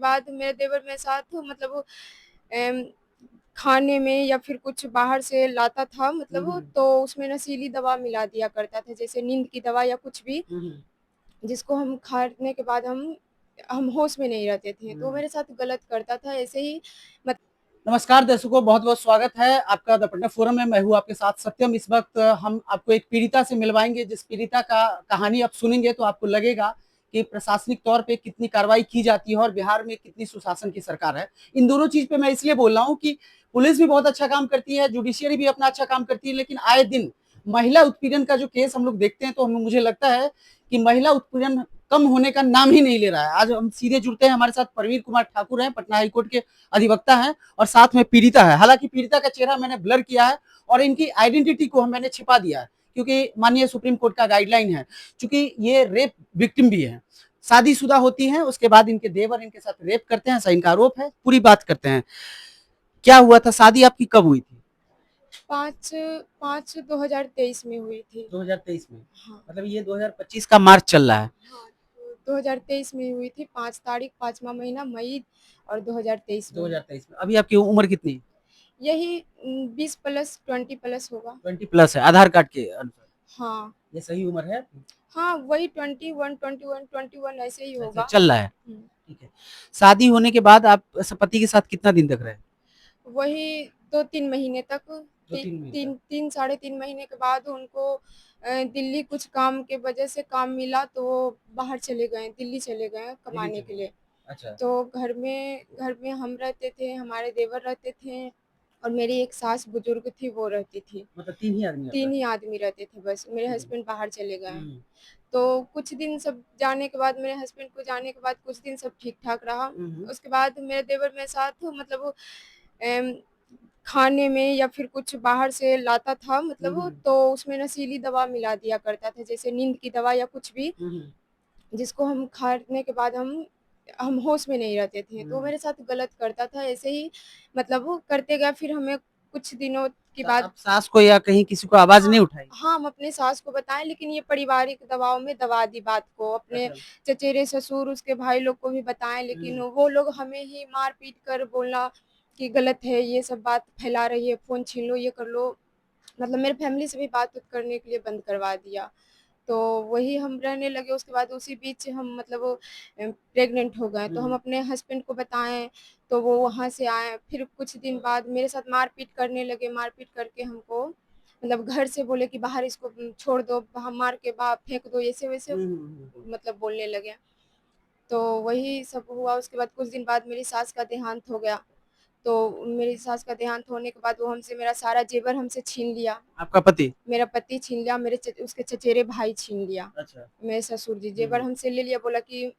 बाद मेरे देवर मेरे साथ मतलब अम, खाने में या फिर कुछ बाहर से लाता था मतलब तो उसमें नशीली दवा मिला दिया करता था, जैसे नींद की दवा या कुछ भी, जिसको हम खाने के बाद हम होश में नहीं रहते थे। तो वो मेरे साथ गलत करता था ऐसे ही। नमस्कार दर्शकों, बहुत बहुत स्वागत है आपका द पटना फोरम में। मैं हूं आपके साथ सत्यम। इस वक्त हम आपको एक पीड़िता से मिलवाएंगे, जिस पीड़िता का कहानी आप सुनेंगे तो आपको लगेगा कि प्रशासनिक तौर पे कितनी कार्रवाई की जाती है और बिहार में कितनी सुशासन की सरकार है। इन दोनों चीज पे मैं इसलिए बोल रहा हूँ कि पुलिस भी बहुत अच्छा काम करती है, जुडिशियरी भी अपना अच्छा काम करती है, लेकिन आए दिन महिला उत्पीड़न का जो केस हम लोग देखते हैं तो मुझे लगता है कि महिला उत्पीड़न कम होने का नाम ही नहीं ले रहा है। आज हम सीधे जुड़ते हैं, हमारे साथ प्रवीर कुमार ठाकुर हैं, पटना हाईकोर्ट के अधिवक्ता हैं, और साथ में पीड़िता है। हालांकि पीड़िता का चेहरा मैंने ब्लर किया है और इनकी आइडेंटिटी को मैंने छिपा दिया है, क्योंकि माननीय सुप्रीम कोर्ट का गाइडलाइन है। क्योंकि ये रेप विक्टिम भी है, शादीशुदा होती हैं, उसके बाद इनके देवर इनके साथ रेप करते हैं, ऐसा इनका आरोप है। पूरी बात करते हैं, क्या हुआ था, शादी आपकी कब हुई थी? 5/5/2023 में हुई थी। 2023 में? हाँ। मतलब ये 2025 का मार्च चल रहा है। हाँ, तो 2023 में हुई थी, 5 तारीख 5वां महीना मई और 2023 में। 2023 में। अभी आपकी उम्र कितनी है? यही 20+20+ होगा। 20+ है आधार कार्ड के अनुसार? हाँ। ये सही उम्र है आपकी? हाँ, वही 21 ऐसे ही अच्छा, होगा। चल रहा है। ठीक है। शादी होने के बाद आप पति के साथ कितना दिन तक रहे? वही 2-3 महीने तक। 2-3 महीने तक। 3 3 साढ़े 3 महीने के बाद उनको दिल्ली कुछ काम के वजह से काम मिला, तो वो बाहर चले गए, दिल्ली चले गए दिल्ली कमाने चले के गए। लिए। अच्छा। तो घर में हम रहते थे, हमारे देवर रहते थे और मेरी एक सास बुजुर्ग थी, वो रहती थी। मतलब 3 ही आदमी आप 3 ही रहते आदमी रहते थे बस, मेरे थे? हस्बैंड बाहर चले गए हैं। हुँ। तो कुछ दिन सब जाने के बाद, मेरे हस्बैंड को जाने के बाद कुछ दिन सब ठीक-ठाक रहा। हुँ। उसके बाद मेरे देवर मेरे साथ मतलब अम, खाने में या फिर कुछ बाहर से लाता था मतलब तो उसमें नशीली दवा मिला दिया करता था, जैसे नींद की दवा या कुछ भी, हुँ। जिसको हम खाने के बाद हम होश में नहीं रहते थे। तो वो हुँ। मेरे साथ गलत करता था ऐसे ही, मतलब वो करते गए। फिर हमें कुछ दिनों के बाद आप सास को या कहीं किसी को आवाज़ हाँ, नहीं उठाई? हाँ, हम अपने सास को बताएँ, लेकिन ये पारिवारिक दबाव में दबा दी बात को। अपने अच्छा। चचेरे ससुर, उसके भाई लोग को भी बताएँ, लेकिन वो लोग हमें ही मार-पीट कर बोला कि गलत है, ये सब बात फैला रही है, फ़ोन छीन लो, ये कर लो। मतलब मेरे फैमिली से भी बात-वात करने के लिए बंद करवा दिया। तो वही हम रहने लगे, उसके बाद उसी बीच हम मतलब प्रेग्नेंट हो गए। तो हम हुँ। अपने हस्बैंड को बताएँ, तो वो वहाँ से आए। फिर कुछ दिन बाद मेरे साथ मारपीट करने लगे, मारपीट करके हमको मतलब घर से बोले कि बाहर इसको छोड़ दो, हम मार के फेंक दो, ऐसे-वैसे हुँ, हुँ, हुँ। मतलब बोलने लगे। तो वही सब हुआ। उसके बाद कुछ दिन बाद मेरी सास का देहांत हो गया। तो मेरी सास का देहांत होने के बाद वो हमसे मेरा सारा जेवर हमसे छीन लिया। आपका पति? मेरा पति छीन लिया, उसके चचेरे भाई छीन लिया। अच्छा। मेरे ससुर जी हुँ, जेवर हुँ। हमसे ले लिया, बोला कि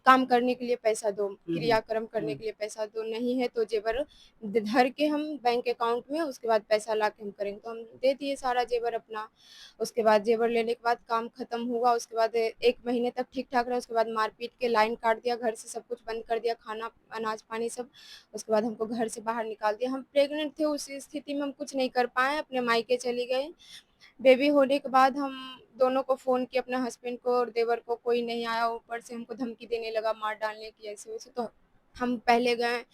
काम करने के लिए पैसा दो, हुँ, हुँ। क्रियाक्रम करने हुँ। के लिए पैसा दो, नहीं है तो जेवर धर के हम बैंक अकाउंट में, उसके बाद पैसा ला के हम करेंगे। तो हम दे दिए सारा जेवर अपना। उसके बाद जेवर लेने के बाद काम खत्म हुआ। उसके बाद 1 महीने तक ठीक ठाक रहा। उसके बाद मारपीट के लाइन काट दिया, घर से सब कुछ बंद कर दिया, खाना अनाज पानी सब। उसके बाद हमको घर से बाहर निकाल दिया। हम प्रेग्नेंट थे, उस स्थिति में हम कुछ नहीं कर पाए, अपने मायके चली गई। बेबी होने के बाद हम दोनों को फ़ोन किया, अपने हस्बैंड को और देवर को, कोई नहीं आया। ऊपर से हमको धमकी देने लगा मार डालने की, ऐसे-वैसे। तो हम पहले गए,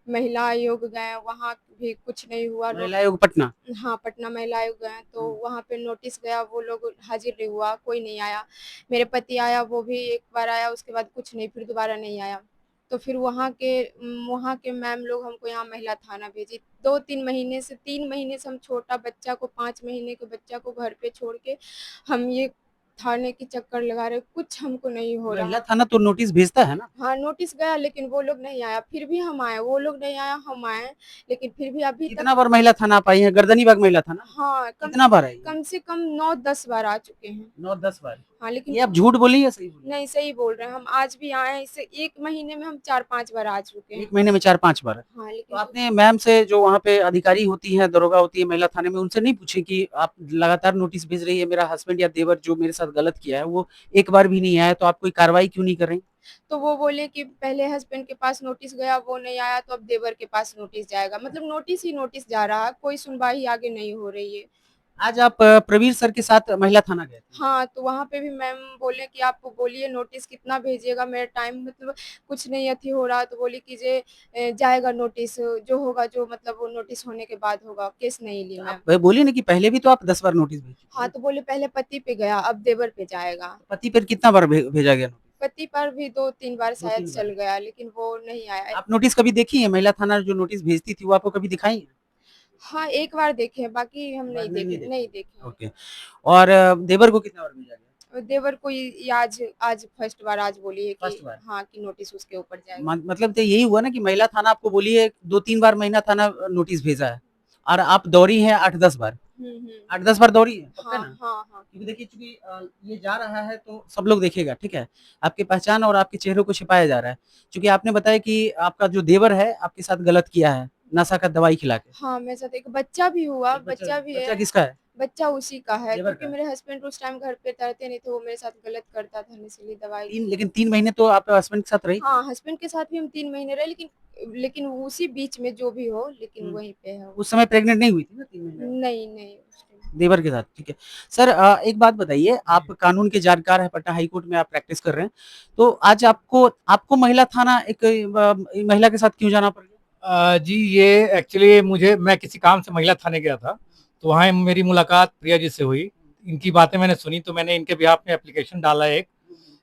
महिला आयोग गए, वहाँ भी कुछ नहीं हुआ। महिला आयोग पटना? हाँ, पटना महिला आयोग गए, तो हुँ। वहाँ पे नोटिस गया, वो लोग हाज़िर नहीं हुआ, कोई नहीं आया। मेरे पति आया, वो भी एक बार आया, उसके बाद कुछ नहीं, फिर दोबारा नहीं आया। तो फिर वहाँ के मैम लोग हमको यहाँ महिला थाना भेजी। 2-3 महीने से 3 महीने से हम छोटा बच्चा को, 5 महीने के बच्चा को घर पे छोड़ के हम ये थाने के चक्कर लगा रहे, कुछ हमको नहीं हो महिला रहा। थाना तो नोटिस भेजता है ना? हाँ, नोटिस गया, लेकिन वो लोग नहीं आया, फिर भी हम आए, वो लोग नहीं आया, हम आए, लेकिन फिर भी अभी तक। कितना बार महिला थाना आप आई हैं? गर्दनीबाग महिला थाना? हाँ, कितना बार आई हैं? कम से कम 9-10 बार आ चुके हैं। 9-10 बार? हाँ, लेकिन ये आप झूठ बोली या सही बोली? नहीं, सही बोल रहे हैं, हम आज भी आए हैं, इससे 1 महीने में हम 4-5 बार आ चुके हैं। 1 महीने में 4-5 बार? हाँ, तो लेकिन आपने मैम से, जो वहाँ पे अधिकारी होती हैं, दरोगा होती है महिला थाने में, उनसे नहीं पूछे कि आप लगातार नोटिस भेज रही है, मेरा हस्बैंड या देवर जो मेरे साथ गलत किया है वो एक बार भी नहीं आया, तो आप कोई कार्रवाई क्यों नहीं कर रही? तो वो बोले कि पहले हस्बैंड के पास नोटिस गया, वो नहीं आया, तो अब देवर के पास नोटिस जाएगा। मतलब नोटिस ही नोटिस जा रहा है, कोई सुनवाई आगे नहीं हो रही है। आज आप प्रवीर सर के साथ महिला थाना गए थे। हाँ, तो वहाँ पे भी मैम बोले कि आप बोलिए नोटिस कितना भेजिएगा, मेरा टाइम मतलब कुछ नहीं अथी हो रहा, तो बोली कि जाएगा नोटिस, जो होगा जो मतलब वो नोटिस होने के बाद होगा, केस नहीं ली तो मैम। आप बोलिए ना कि पहले भी तो आप 10 बार नोटिस भेज चुकी हाँ, हैं। तो बोले पहले पति पे गया, अब देवर पे जाएगा। पति पर कितना बार भेजा गया नोटिस? पति पर भी 2-3 बार शायद 2-3 बार। चल गया, लेकिन वो नहीं आया। आप नोटिस कभी देखी है? महिला थाना जो नोटिस भेजती थी वो आपको कभी दिखाई है? हाँ, एक बार देखे हैं, बाकी हम बाद में नहीं नहीं देखी। देखे हैं। ओके। और देवर को कितना बार भेजा गया? और देवर को ये आज आज फर्स्ट बार आज बोली है कि फर्स्ट बार। हाँ, कि नोटिस उसके ऊपर जाएगा। मतलब तो यही हुआ ना कि महिला थाना आपको बोली है 2-3 बार महिला थाना नोटिस भेजा है और आप दौड़ी हैं 8-10 बार। हुँ। 8-10 बार दौड़ी है, पक्का हाँ, ना? हाँ, हाँ। क्योंकि देखिए चूँकि ये जा रहा है तो सब लोग देखेगा, ठीक है? आपकी पहचान और आपके चेहरे को छिपाया जा रहा है। चूँकि आपने बताया कि आपका जो देवर है आपके साथ गलत किया है, नशा का दवाई खिला के। हाँ, मेरे साथ एक बच्चा भी हुआ, एक बच्चा बच्चा भी बच्चा है। किसका है? बच्चा उसी का है, देवर का क्योंकि है। मेरे हस्बैंड उस टाइम घर पे रहते नहीं थे, वो मेरे साथ गलत करता था, इसीलिए दवाई 3 लेकिन 3 महीने तो आप हस्बैंड के साथ रही थी? हाँ, हस्बैंड के साथ भी हम 3 महीने रहे, लेकिन उसी बीच में जो भी हो, लेकिन हुँ। वहीं पे है वो। उस समय प्रेग्नेंट नहीं हुई थी ना 3 महीने में? नहीं, उस टाइम देवर के साथ, ठीक है। सर एक बात बताइए, आप कानून के जानकार हैं, पटना हाई कोर्ट में आप प्रैक्टिस कर रहे हैं। तो आज आपको आपको महिला थाना एक महिला के साथ क्यों जाना पड़ गया? जी, ये एक्चुअली मैं किसी काम से महिला थाने गया था, तो वहाँ मेरी मुलाकात प्रिया जी से हुई। इनकी बातें मैंने सुनी तो मैंने इनके बिहाफ में एप्लीकेशन डाला एक।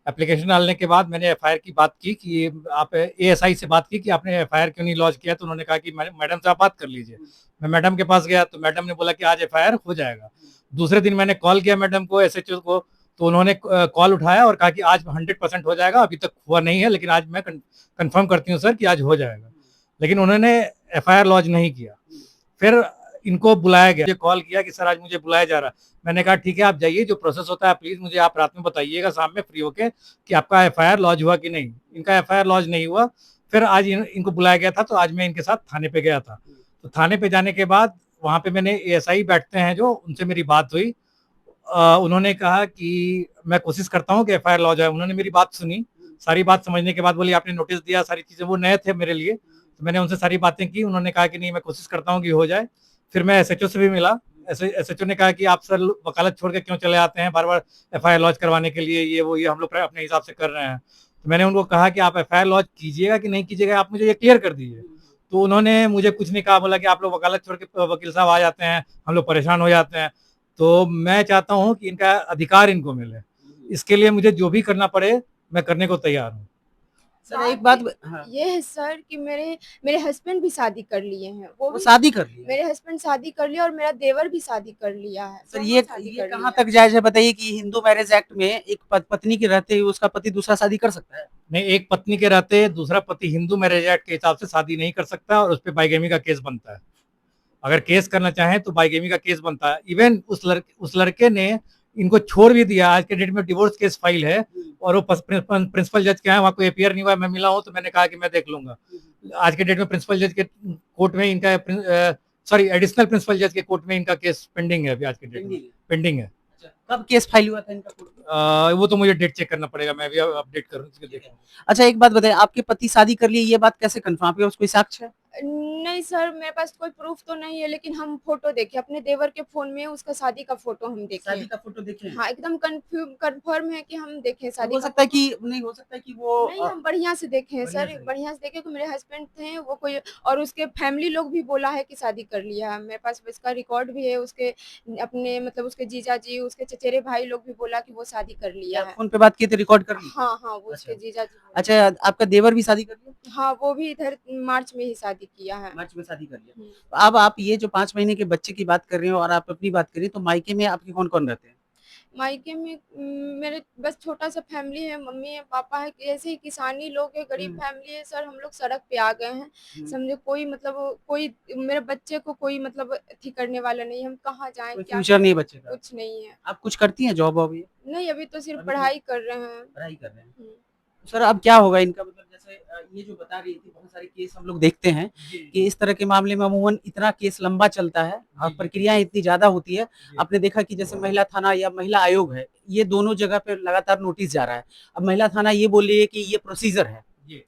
एप्लीकेशन डालने के बाद मैंने एफआईआर की बात की कि आप एएसआई से बात की कि आपने एफआईआर क्यों नहीं लॉन्च किया, तो उन्होंने कहा कि मैडम से आप बात कर लीजिए। मैं मैडम के पास गया तो मैडम ने बोला कि आज एफआईआर हो जाएगा। दूसरे दिन मैंने कॉल किया मैडम को, एसएचओ को, तो उन्होंने कॉल उठाया और कहा कि आज 100% हो जाएगा, अभी तक हुआ नहीं है, लेकिन आज मैं कंफर्म करती हूँ सर कि आज हो जाएगा। लेकिन उन्होंने एफआईआर लॉन्च नहीं किया। फिर इनको बुलाया गया, मुझे कॉल किया कि सर आज मुझे बुलाया जा रहा है। मैंने कहा ठीक है आप जाइए, जो प्रोसेस होता है प्लीज मुझे आप रात में बताइएगा शाम में फ्री होके कि आपका एफआईआर लॉन्च हुआ कि नहीं। इनका एफआईआर लॉन्च नहीं हुआ। फिर आज इनको बुलाया गया था, तो आज मैं इनके साथ थाने पे गया था। तो थाने पे जाने के बाद वहाँ पे मैंने एएसआई बैठते हैं जो, उनसे मेरी बात हुई। उन्होंने कहा कि मैं कोशिश करता हूँ कि एफआईआर लॉन्च जाए। उन्होंने मेरी बात सुनी, सारी बात समझने के बाद बोली आपने नोटिस दिया, सारी चीजें, वो नए थे मेरे लिए, तो मैंने उनसे सारी बातें की। उन्होंने कहा कि नहीं मैं कोशिश करता हूँ कि हो जाए। फिर मैं एसएचओ से भी मिला। एसएचओ ने कहा कि आप सर वकालत छोड़ के क्यों चले आते हैं बार बार एफआईआर लॉन्च करवाने के लिए, ये वो ये हम लोग अपने हिसाब से कर रहे हैं। तो मैंने उनको कहा कि आप एफआईआर लॉन्च कीजिएगा कि नहीं कीजिएगा, आप मुझे ये क्लियर कर दीजिए। तो उन्होंने मुझे कुछ नहीं कहा, बोला कि आप लोग वकालत छोड़ के वकील साहब आ जाते हैं, हम लोग परेशान हो जाते हैं। तो मैं चाहता हूँ कि इनका अधिकार इनको मिले, इसके लिए मुझे जो भी करना पड़े मैं करने को तैयार हूँ। सर एक बात हाँ। ये है सर कि मेरे हस्बैंड भी शादी कर लिए हैं, वो शादी कर ली है? मेरे हस्बैंड शादी कर लिया और मेरा देवर भी शादी कर लिया है। सर दोनों ये शादी ये कर कहाँ लिया तक जायज है बताइए कि हिंदू मैरिज एक्ट में एक पत्नी के रहते हुए उसका पति दूसरा शादी कर सकता है? नहीं, एक पत्नी के रहते दूसरा पति हिंदू मैरिज एक्ट के हिसाब से शादी नहीं कर सकता और उस पर बाइगेमी का केस बनता है। अगर केस करना चाहें तो बाइगेमी का केस बनता है। इवन उस लड़के ने इनको छोड़ भी दिया। आज के डेट में डिवोर्स केस फाइल है और वो प्रिंसिपल जज के हैं, वहाँ कोई अपियर नहीं हुआ। मैं मिला हूँ तो मैंने कहा कि मैं देख लूंगा। आज के डेट में प्रिंसिपल जज के कोर्ट में इनका सॉरी एडिशनल प्रिंसिपल जज के कोर्ट में इनका केस पेंडिंग है। अभी आज के डेट में पेंडिंग है। कब केस फाइल हुआ था इनका कोर्ट में? वो तो मुझे डेट चेक करना पड़ेगा, मैं भी अपडेट करूँ। अच्छा एक बात बताइए, आपके पति शादी कर लिए ये बात कैसे कंफर्म, आपके पास कोई साक्ष्य है? नहीं सर, मेरे पास कोई प्रूफ तो नहीं है, लेकिन हम फोटो देखे अपने देवर के फोन में, उसका शादी का फोटो हम देखे। शादी का फोटो देखे हैं? हाँ, एकदम कंफर्म है कि हम देखे शादी हो का सकता है फोटो। कि नहीं, हो सकता है कि वो नहीं, हम बढ़िया से देखे हैं सर, बढ़िया से देखे कि मेरे हस्बैंड थे वो कोई, और उसके फैमिली लोग भी बोला है कि शादी कर लिया है। मेरे पास इसका रिकॉर्ड भी है, उसके अपने मतलब उसके जीजा जी, उसके चचेरे भाई लोग भी बोला कि वो शादी कर लिया है। फोन पे बात किए थे, रिकॉर्ड कर ली? हाँ, वो उसके जीजा जी। अच्छा आपका देवर भी शादी कर लिया? हाँ, वो भी इधर मार्च में ही शादी किया है। मार्च में शादी कर लिया। अब आप ये जो 5 महीने के बच्चे की बात कर रहे हो और आप अपनी बात कर रही हैं, तो मायके में आपके कौन-कौन रहते हैं? मायके में मेरे बस छोटा-सा फैमिली है, मम्मी है, पापा है, ऐसे ही किसानी लोग है, गरीब फैमिली है सर, हम लोग सड़क पे आ गए हैं। समझो कोई मतलब कोई मेरे बच्चे को कोई मतलब अथी करने वाला नहीं है, हम कहाँ जाएँ, कोई क्या फ्यूचर नहीं है बच्चे का? कुछ नहीं है। आप कुछ करती हैं जॉब वॉब ये? नहीं, अभी तो सिर्फ अभी तो पढ़ाई कर रहे हैं। पढ़ाई कर रहे हैं। हुँ। सर अब क्या होगा इनका, मतलब जैसे ये जो बता रही थी बहुत सारे केस हम लोग देखते हैं कि इस तरह के मामले में अमूमन इतना केस लंबा चलता है और प्रक्रियाएं इतनी ज्यादा होती है। आपने देखा कि जैसे महिला थाना या महिला आयोग है, ये दोनों जगह पे लगातार नोटिस जा रहा है। अब महिला थाना ये बोल रही है कि ये प्रोसीजर है,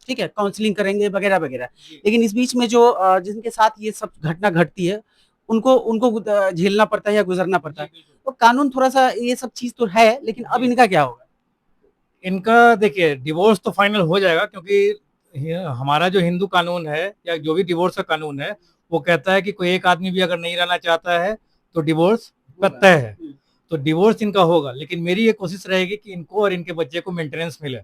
ठीक है, काउंसलिंग करेंगे वगैरह वगैरह, लेकिन इस बीच में जो जिनके साथ ये सब घटना घटती है उनको उनको झेलना पड़ता है या गुजरना पड़ता है। तो कानून थोड़ा सा ये सब चीज तो है, लेकिन अब इनका क्या होगा? इनका देखिए डिवोर्स तो फाइनल हो जाएगा, क्योंकि हमारा जो हिंदू कानून है या जो भी डिवोर्स का कानून है वो कहता है कि कोई एक आदमी भी अगर नहीं रहना चाहता है तो डिवोर्स तय है। तो डिवोर्स इनका होगा, लेकिन मेरी ये कोशिश रहेगी कि इनको और इनके बच्चे को मेंटेनेंस मिले,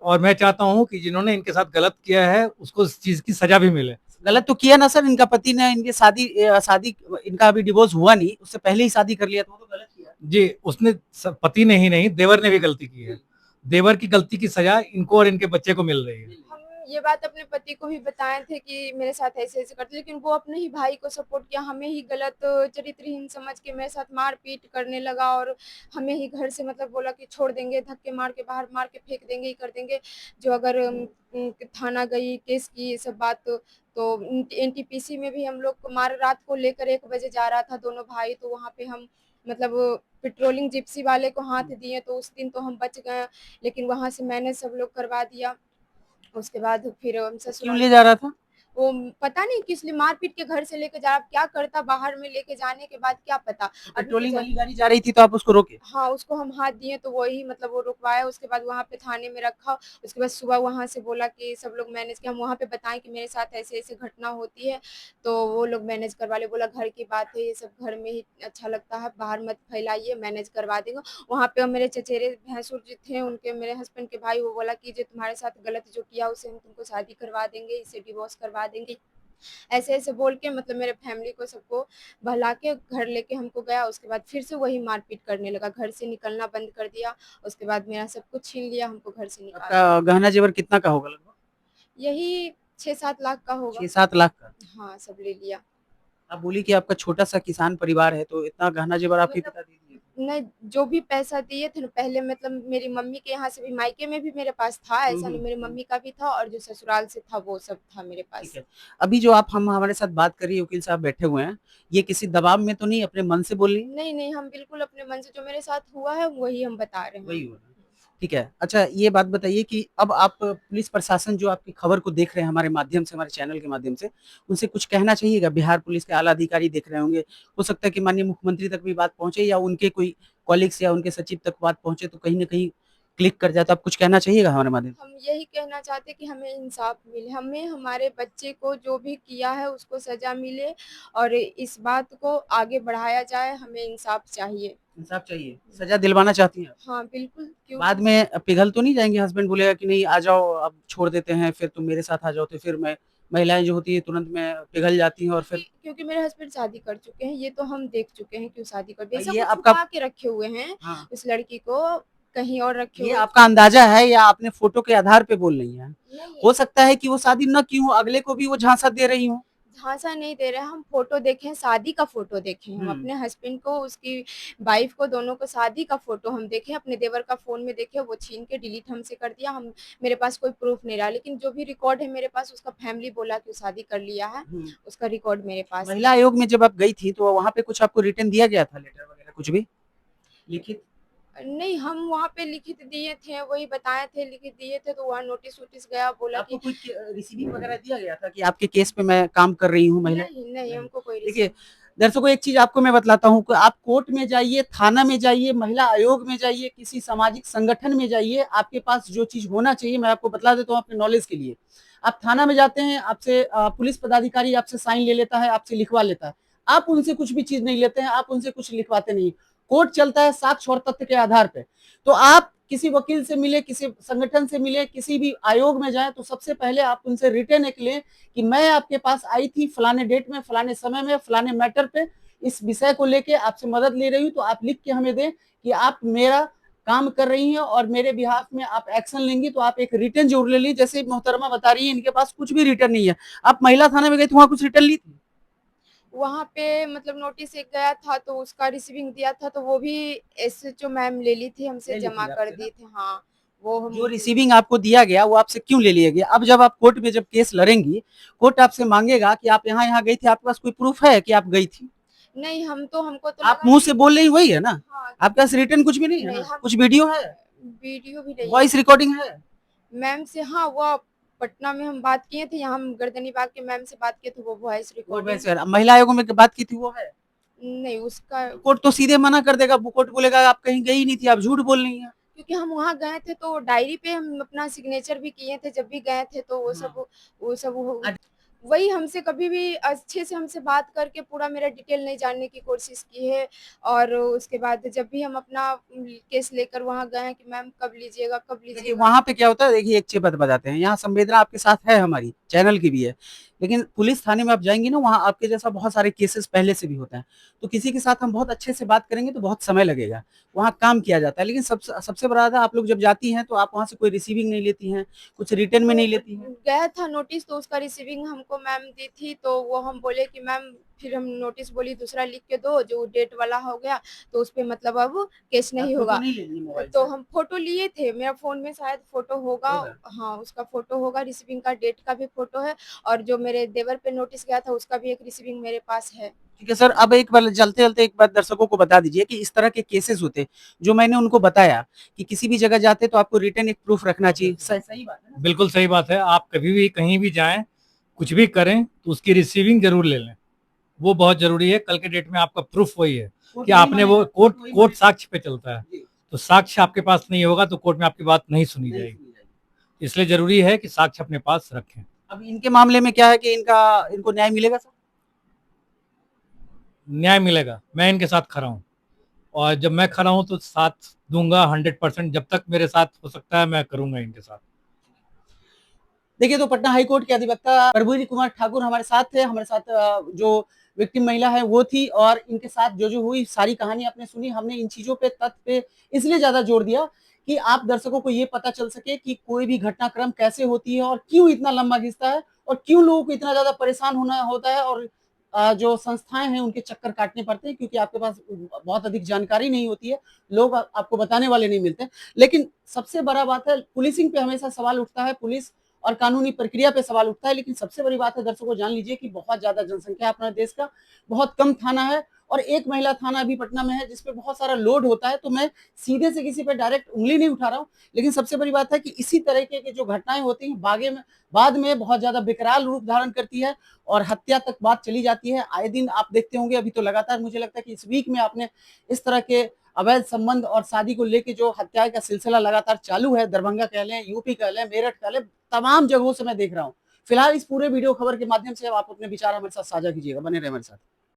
और मैं चाहता हूँ कि जिन्होंने इनके साथ गलत किया है उसको इस चीज की सजा भी मिले। गलत तो किया ना सर, इनका पति ने इनकी शादी इनका अभी डिवोर्स हुआ नहीं, उससे पहले ही शादी कर लिया, तो गलत किया जी, उसने पति ने ही नहीं, देवर ने भी गलती की है। देवर की गलती की सजा इनको और इनके बच्चे को मिल रही है। हम ये बात अपने पति को भी बताए थे कि मेरे साथ ऐसे-ऐसे करते, लेकिन वो अपने ही भाई को सपोर्ट किया, हमें ही गलत चरित्रहीन समझ के मेरे साथ मार-पीट करने लगा और हमें ही घर से मतलब बोला कि छोड़ देंगे, धक्के मार के बाहर मार के फेंक देंगे, ये कर देंगे। जो अगर थाना गई, केस की ये सब बात तो एनटीपीसी में भी हम लोग को मार, रात को लेकर 1 बजे जा रहा था दोनों भाई, तो वहाँ पे हम मतलब पेट्रोलिंग जिप्सी वाले को हाथ दिए, तो उस दिन तो हम बच गए, लेकिन वहाँ से मैंने सब लोग करवा दिया। उसके बाद फिर हम क्यों ससुराल ले जा रहा था? वो पता नहीं किस लिए मार-पीट के घर से लेके जा, क्या करता बाहर में लेके जाने के बाद क्या पता। अभी तो पेट्रोलिंग वाली गाड़ी जा रही थी तो आप उसको रोके? हाँ, उसको हम हाथ दिए तो वही मतलब वो रुकवाया, उसके बाद वहाँ पे थाने में रखा। उसके बाद सुबह वहाँ से बोला कि सब लोग मैनेज किया, हम वहाँ पे बताएँ कि मेरे साथ ऐसे-ऐसे घटना होती है, तो वो लोग मैनेज करवा ले। बोला घर की बात है, ये सब घर में ही अच्छा लगता है, बाहर मत फैलाइए, मैनेज करवा देंगे। वहाँ पे मेरे चचेरे भैंसुर जो थे, उनके मेरे हस्बैंड के भाई, वो बोला कि जो तुम्हारे साथ गलत जो किया उसे हम तुमको शादी करवा देंगे, इसे डिवोर्स करवा देंगे। ऐसे-ऐसे बोल के मतलब मेरे फैमिली को सबको बहला के घर लेके हमको गया। उसके बाद फिर से वही मारपीट करने लगा, घर से निकलना बंद कर दिया। उसके बाद मेरा सब कुछ छीन लिया, हमको घर से निकाल दिया। आपका गहना जेवर कितना का होगा लगभग? यही 6-7 लाख का होगा। 6-7 लाख का? हाँ, सब ले लिया। आप बोली कि आपका छोटा-सा किसान परिवार है, तो इतना गहना जेवर आपके मतलब पिता दे दिए? नहीं, जो भी पैसा दिए थे ना पहले, मतलब मेरी मम्मी के यहाँ से भी, मायके में भी मेरे पास था, ऐसा नहीं, मेरी मम्मी का भी था और जो ससुराल से था वो सब था मेरे ठीक पास। है। अभी जो आप हम हमारे साथ बात कर रही है, वकील साहब बैठे हुए हैं, ये किसी दबाव में तो नहीं, अपने मन से बोल रही हैं? नहीं, नहीं, हम बिल्कुल अपने मन से जो मेरे साथ हुआ है वही हम बता रहे वही हैं। हो रहा है। ठीक है। अच्छा, ये बात बताइए कि अब आप पुलिस प्रशासन जो आपकी खबर को देख रहे हैं हमारे माध्यम से, हमारे चैनल के माध्यम से, उनसे कुछ कहना चाहिएगा? बिहार पुलिस के आला अधिकारी देख रहे होंगे, हो सकता है कि माननीय मुख्यमंत्री तक भी बात पहुँचे या उनके कोई कॉलीग्स या उनके सचिव तक बात पहुँचे, तो कहीं न कहीं क्लिक कर जाए, तो आप कुछ कहना चाहिएगा हमारे माध्यम से? हम यही कहना चाहते हैं कि हमें इंसाफ मिले, हमें हमारे बच्चे को जो भी किया है उसको सज़ा मिले और इस बात को आगे बढ़ाया जाए, हमें इंसाफ चाहिए। इंसाफ चाहिए, सज़ा दिलवाना चाहती हैं आप? हाँ, बिल्कुल, क्यों बाद नहीं? में पिघल तो नहीं जाएँगे? हस्बैंड बोलेगा कि नहीं आ जाओ, अब छोड़ देते हैं, फिर तुम मेरे साथ आ जाओ, तो फिर मैं महिलाएँ जो होती हैं तुरंत में पिघल जाती हैं और फिर क्योंकि मेरे हस्बैंड शादी कर चुके हैं, ये तो हम देख चुके हैं क्यों शादी कर, बेशक ये वो आपका छुपा के रखे हुए हैं, हाँ, उस लड़की को कहीं और रखे ये हुए। आपका अंदाज़ा है या आपने फ़ोटो के आधार पे बोल रही हैं? नहीं, हो सकता है कि वो शादी ना की हो, अगले को भी वो झांसा दे रही हों। झांसा नहीं दे रहे हैं, हम फ़ोटो देखे हैं, शादी का फ़ोटो देखे हैं। हम हुँ। अपने हस्बैंड को, उसकी वाइफ़ को, दोनों को शादी का फ़ोटो हम देखे हैं, अपने देवर का फ़ोन में देखे, वो छीन के डिलीट हमसे कर दिया। हम मेरे पास कोई प्रूफ़ नहीं रहा, लेकिन जो भी रिकॉर्ड है मेरे पास, उसका फैमिली बोला कि वो शादी कर लिया है, हुँ। उसका रिकॉर्ड मेरे पास महिला है। आयोग में जब आप गई थी, तो वहाँ पे कुछ आपको रिटर्न दिया गया था, लेटर वगैरह कुछ भी? लिखित? नहीं, हम वहाँ पे लिखित दिए थे, वही बताए थे, लिखित दिए थे, तो वहाँ नोटिस-वोटिस गया, बोला आपको कि कोई रिसीविंग वगैरह दिया गया था कि आपके केस पे मैं काम कर रही हूँ महिला? नहीं, नहीं, नहीं। हमको कोई देखिए, रिसीव। दर्शकों एक चीज़ आपको मैं बतलाता हूँ कि आप कोर्ट में जाइए, थाना में जाइए, महिला आयोग में जाइए, किसी सामाजिक संगठन में जाइए, आपके पास जो चीज़ होना चाहिए, मैं आपको बतला देता हूँ अपने नॉलेज के लिए। आप थाना में जाते हैं, आपसे पुलिस पदाधिकारी आपसे साइन ले लेता है, आपसे लिखवा लेता है। आप उनसे कुछ भी चीज़ नहीं लेते हैं, आप उनसे कुछ लिखवाते नहीं। कोर्ट चलता है साक्ष्य और तथ्य के आधार पे। तो आप किसी वकील से मिले, किसी संगठन से मिले, किसी भी आयोग में जाएँ, तो सबसे पहले आप उनसे रिटन एक लें कि मैं आपके पास आई थी फलाने डेट में, फलाने समय में, फलाने मैटर पे, इस विषय को लेके आपसे मदद ले रही हूँ, तो आप लिख के हमें दें कि आप मेरा काम कर रही हैं और मेरे बिहाफ में आप एक्शन लेंगी, तो आप एक रिटन ज़रूर ले लीजिए। जैसे मोहतरमा बता रही हैं, इनके पास कुछ भी रिटन नहीं है। आप महिला थाने में गई तो वहाँ कुछ रिटन ली थी? वहाँ पे मतलब नोटिस एक गया था, तो उसका रिसीविंग दिया था, तो वो भी एसएचओ मैम ले ली थी हमसे, ले ली जमा थी कर आपसे ना? दिए थे। हाँ, वो जो हम रिसीविंग आपको दिया गया वो आपसे क्यों ले लिया गया? अब जब आप कोर्ट में जब केस लड़ेंगी, कोर्ट आपसे माँगेगा कि आप यहाँ-यहाँ गई थी, आपके पास कोई प्रूफ है कि आप गई थी? नहीं, हमको तो आप लगा मुँह कि से बोल रही वही है ना? हाँ, आपके पास रिटन कुछ भी नहीं है नहीं ना? हम कुछ वीडियो है? वीडियो भी नहीं है। वॉइस रिकॉर्डिंग है? मैम से हाँ, वो पटना में हम बात किए थे, यहाँ हम गर्दनी बाग के मैम से बात किए थे, वो वॉइस वो रिकॉर्डिंग वैसे महिला आयोग में बात की थी वो है? नहीं उसका, कोर्ट तो सीधे मना कर देगा, कोर्ट बोलेगा आप कहीं गई नहीं थी, आप झूठ बोल रही हैं। क्योंकि हम वहाँ गए थे तो डायरी पे हम अपना सिग्नेचर भी किए थे जब भी गए थे, तो वो सब वही हमसे कभी भी अच्छे से हमसे बात करके पूरा मेरा डिटेल नहीं जानने की कोशिश की है। और उसके बाद जब भी हम अपना केस लेकर वहाँ गए हैं कि मैम कब लीजिएगा, कब देखिए लीजिएगा। वहां पे क्या होता है, देखिए एक चीज बात बताते हैं, यहाँ संवेदना आपके साथ है, हमारी चैनल की भी है, लेकिन पुलिस थाने में आप जाएंगी ना, वहाँ आपके जैसा बहुत सारे केसेस पहले से भी होते हैं, तो किसी के साथ हम बहुत अच्छे से बात करेंगे तो बहुत समय लगेगा, वहाँ काम किया जाता है। लेकिन सबसे बड़ा था, आप लोग जब जाती हैं तो आप वहाँ से कोई रिसीविंग नहीं लेती हैं, कुछ रिटर्न में तो नहीं लेती हैं। गया था नोटिस, तो उसका रिसीविंग हमको मैम दी थी, तो वो हम बोले कि मैम फिर हम नोटिस बोली दूसरा लिख के दो जो डेट वाला हो गया, तो उस पे मतलब अब केस नहीं फोटो होगा। नहीं लेनी है मोबाइल तो से? हम फोटो लिए थे, मेरा फोन में शायद फोटो होगा। होगा। हाँ उसका फोटो होगा, रिसीविंग का डेट का भी फोटो है, और जो मेरे देवर पे नोटिस गया था उसका भी एक रिसीविंग मेरे पास है। ठीक है सर, अब एक बार चलते चलते एक बात दर्शकों को बता दीजिए कि इस तरह के केसेस होते जो मैंने उनको बताया कि किसी भी जगह जाते तो आपको रिटर्न एक प्रूफ रखना चाहिए, सही बात है ना? बिल्कुल सही बात है। आप कभी भी कहीं भी जाएं, कुछ भी करें, तो उसकी रिसीविंग जरूर ले लें। वो बहुत जरूरी है। कल के डेट में आपका प्रूफ वही है कोर्ट कि वही आपने वो मानेगा, कोर्ट वही कोर्ट मानेगा। साक्ष्य पे चलता है। जी, तो साक्ष्य आपके पास नहीं होगा तो कोर्ट में आपकी बात नहीं सुनी नहीं जाएगी। सुनी जाएगी। इसलिए जरूरी है कि साक्ष्य अपने पास रखें। अब इनके मामले में क्या है कि इनको न्याय मिलेगा सर? न्याय मिलेगा। मैं इनके साथ खड़ा हूँ, और जब मैं खड़ा हूँ तो साथ दूंगा 100%। जब तक मेरे साथ हो सकता है मैं करूंगा इनके साथ। देखिए, तो पटना हाई कोर्ट के अधिवक्ता प्रभुजी कुमार ठाकुर हमारे साथ थे, हमारे साथ जो विक्टिम महिला है वो थी, और इनके साथ जो हुई सारी कहानी आपने सुनी। हमने इन चीजों पे, तथ्य पे इसलिए ज्यादा जोर दिया कि आप दर्शकों को ये पता चल सके कि कोई भी घटनाक्रम कैसे होती है और क्यों इतना लंबा खिंचता है, और क्यों लोगों को इतना ज्यादा परेशान होना होता है, और जो संस्थाएं हैं उनके चक्कर काटने पड़ते हैं, क्योंकि आपके पास बहुत अधिक जानकारी नहीं होती है, लोग आपको बताने वाले नहीं मिलते। लेकिन सबसे बड़ा बात है, पुलिसिंग पे हमेशा सवाल उठता है, पुलिस और कानूनी प्रक्रिया पे सवाल उठता है, लेकिन सबसे बड़ी बात है दर्शकों, जान लीजिए कि बहुत ज्यादा जनसंख्या है अपना देश का, बहुत कम थाना है, और एक महिला थाना अभी पटना में है जिसपे बहुत सारा लोड होता है। तो मैं सीधे से किसी पे डायरेक्ट उंगली नहीं उठा रहा हूँ, लेकिन सबसे बड़ी बात है कि इसी तरह के जो घटनाएं होती हैं बाद में बहुत ज्यादा विकराल रूप धारण करती है, और हत्या तक बात चली जाती है। आए दिन आप देखते होंगे, अभी तो लगातार मुझे लगता है कि इस वीक में आपने इस तरह के अवैध संबंध और शादी को लेकर जो हत्या का सिलसिला लगातार चालू है, दरभंगा कह लें, यूपी कह लें, मेरठ कह लें, तमाम जगहों से मैं देख रहा हूं। फिलहाल इस पूरे वीडियो खबर के माध्यम से आप अपने विचार हमारे साथ साझा कीजिएगा, बने रहे हमारे साथ।